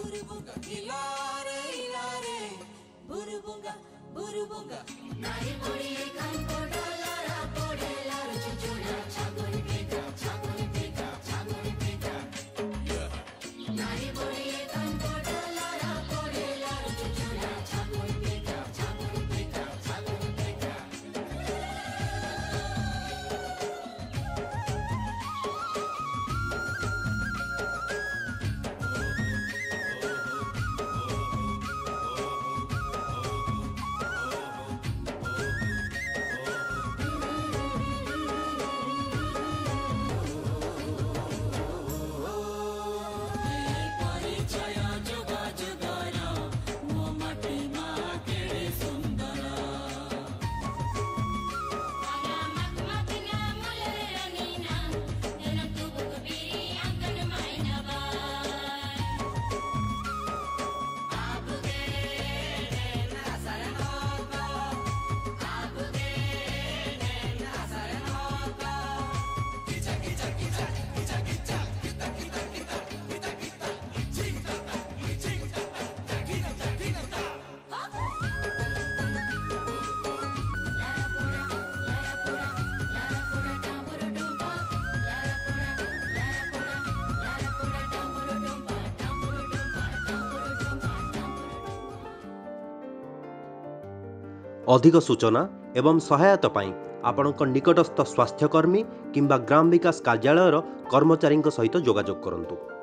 burubunga hilare hilare burubunga burubunga nari pori kan podalara podelaru chuchura chagoni pika nari pori kan podalara podelaru chuchura chagoni pika अधिक सूचना एवं सहायता पाई आपणक निकटस्थ स्वास्थ्यकर्मी किंबा gram विकास कार्यालयर कर्मचारी सहित जोगाजोग करंतु।